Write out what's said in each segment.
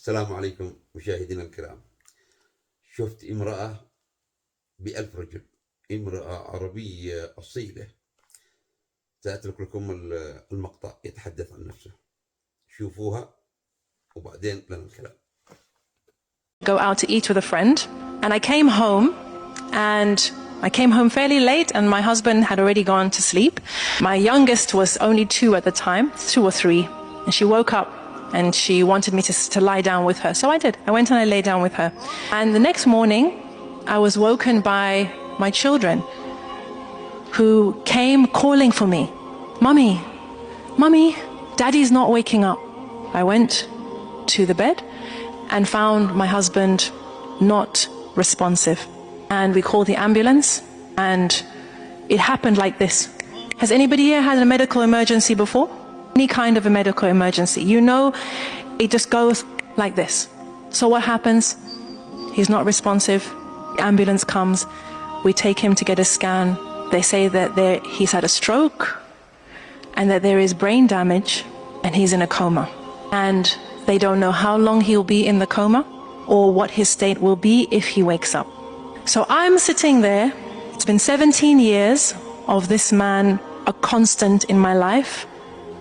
السلام عليكم مشاهدينا الكرام. شفت امرأة ب1000 رجل، امرأة عربية أصيلة. سأترك لكم المقطع يتحدث عن نفسه، شوفوها وبعدين لنا الكلام. Go out to eat with a friend, and I came home fairly late, and my husband had already gone to sleep. My youngest was only 2 at the time, 2 or 3, and she woke up and she wanted me to lie down with her. So I did. I went and I lay down with her. And the next morning, I was woken by my children who came calling for me. Mummy, Mummy, Daddy's not waking up. I went to the bed and found my husband not responsive. And we called the ambulance, and it happened like this. Has anybody here had a medical emergency before? Any kind of a medical emergency. You know, it just goes like this. So what happens? He's not responsive. The ambulance comes. We take him to get a scan. They say that he's had a stroke and that there is brain damage and he's in a coma. And they don't know how long he'll be in the coma or what his state will be if he wakes up. So I'm sitting there. It's been 17 years of this man, a constant in my life.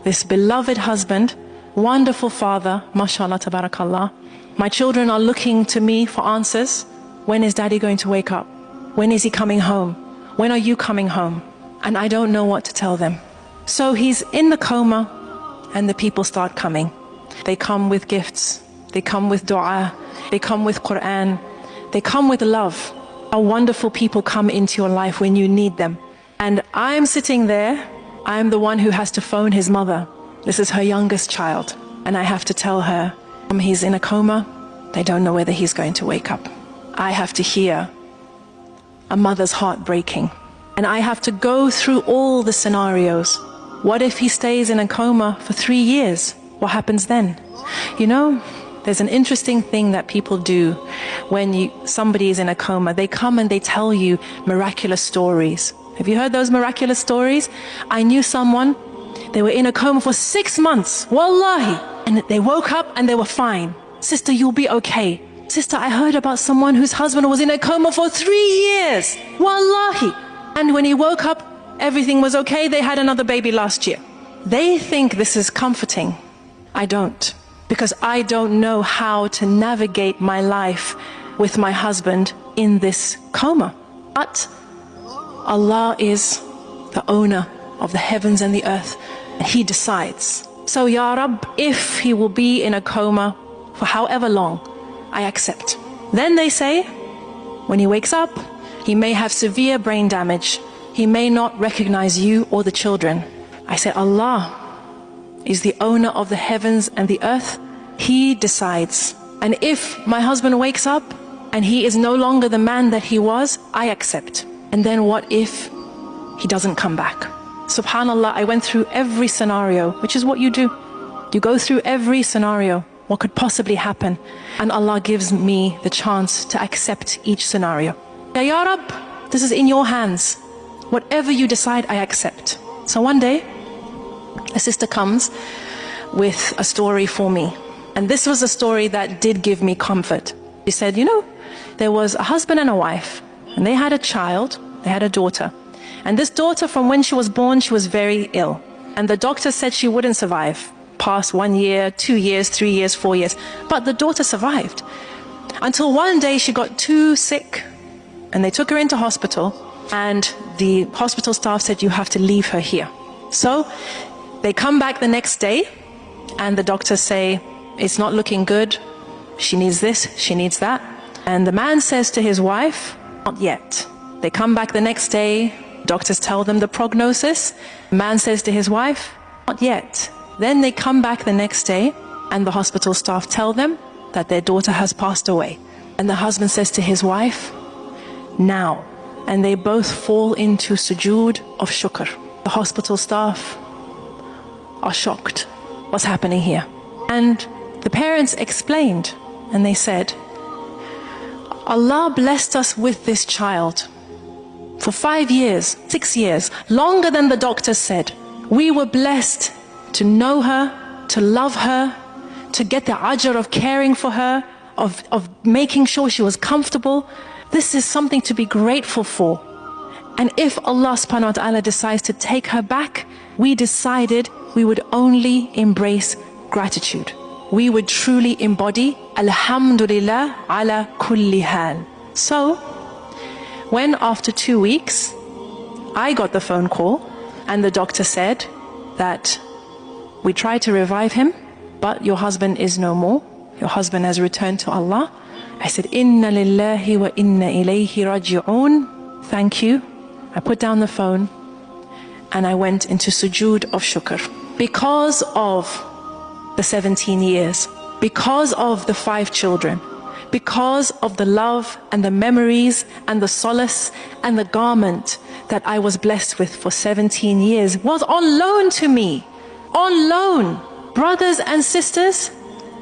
This beloved husband, wonderful father, mashallah, tabarakallah. My children are looking to me for answers. When is Daddy going to wake up? When is he coming home? When are you coming home? And I don't know what to tell them. So he's in the coma, and the people start coming. They come with gifts. They come with dua. They come with Quran. They come with love. How wonderful people come into your life when you need them. And I'm sitting there. I'm the one who has to phone his mother. This is her youngest child. And I have to tell her, he's in a coma. They don't know whether he's going to wake up. I have to hear a mother's heart breaking. And I have to go through all the scenarios. What if he stays in a coma for 3 years? What happens then? You know, there's an interesting thing that people do when somebody is in a coma. They come and they tell you miraculous stories. Have you heard those miraculous stories? I knew someone, they were in a coma for 6 months, wallahi, and they woke up and they were fine. Sister, you'll be okay. Sister, I heard about someone whose husband was in a coma for 3 years, wallahi. And when he woke up, everything was okay. They had another baby last year. They think this is comforting. I don't, because I don't know how to navigate my life with my husband in this coma. But Allah is the owner of the heavens and the earth, and He decides. So, Ya Rab, if he will be in a coma for however long, I accept. Then they say, when he wakes up, he may have severe brain damage. He may not recognize you or the children. I say, Allah is the owner of the heavens and the earth. He decides. And if my husband wakes up and he is no longer the man that he was, I accept. And then what if he doesn't come back? Subhanallah, I went through every scenario, which is what you do. You go through every scenario, what could possibly happen. And Allah gives me the chance to accept each scenario. Ya Rab, this is in your hands. Whatever you decide, I accept. So one day, a sister comes with a story for me. And this was a story that did give me comfort. She said, you know, there was a husband and a wife. And they had a child, they had a daughter. And this daughter, from when she was born, she was very ill. And the doctor said she wouldn't survive past 1 year, 2 years, 3 years, 4 years. But the daughter survived. Until one day she got too sick. And they took her into hospital. And the hospital staff said, you have to leave her here. So they come back the next day. And the doctors say, it's not looking good. She needs this, she needs that. And the man says to his wife, not yet. They come back the next day. Doctors tell them the prognosis. The man says to his wife, not yet. Then they come back the next day, and the hospital staff tell them that their daughter has passed away. And the husband says to his wife, now. And they both fall into sujood of shukr. The hospital staff are shocked. What's happening here? And the parents explained, and they said, Allah blessed us with this child for 5 years, 6 years, longer than the doctors said. We were blessed to know her, to love her, to get the ajr of caring for her, of making sure she was comfortable. This is something to be grateful for. And if Allah subhanahu wa ta'ala decides to take her back, we decided we would only embrace gratitude. We would truly embody Alhamdulillah ala kulli hal. So, when after 2 weeks, I got the phone call and the doctor said that we tried to revive him, but your husband is no more. Your husband has returned to Allah. I said, Inna lillahi wa inna ilayhi raji'un. Thank you. I put down the phone and I went into sujood of shukr. Because of the 17 years, because of the 5 children, because of the love and the memories and the solace and the garment that I was blessed with for 17 years was on loan to me. On loan. Brothers and sisters,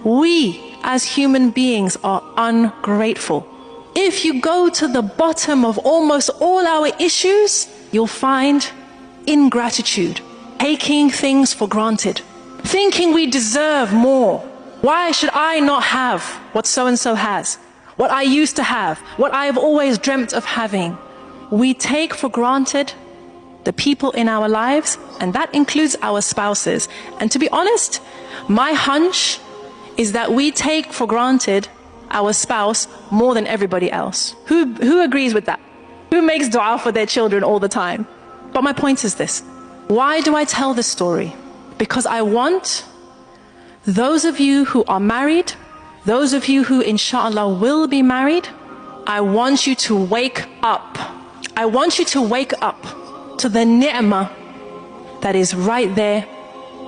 we as human beings are ungrateful. If you go to the bottom of almost all our issues, you'll find ingratitude, taking things for granted, thinking we deserve more. Why should I not have what so-and-so has, what I used to have, what I have always dreamt of having? We take for granted the people in our lives, and that includes our spouses. And to be honest, my hunch is that we take for granted our spouse more than everybody else. Who agrees with that? Who makes dua for their children all the time? But my point is this. Why do I tell this story? Because I want those of you who are married, those of you who inshallah will be married, I want you to wake up. I want you to wake up to the ni'mah that is right there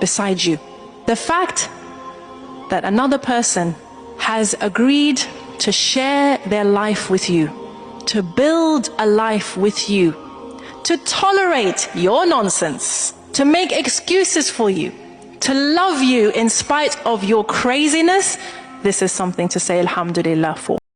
beside you. The fact that another person has agreed to share their life with you, to build a life with you, to tolerate your nonsense, to make excuses for you, to love you in spite of your craziness, this is something to say alhamdulillah for.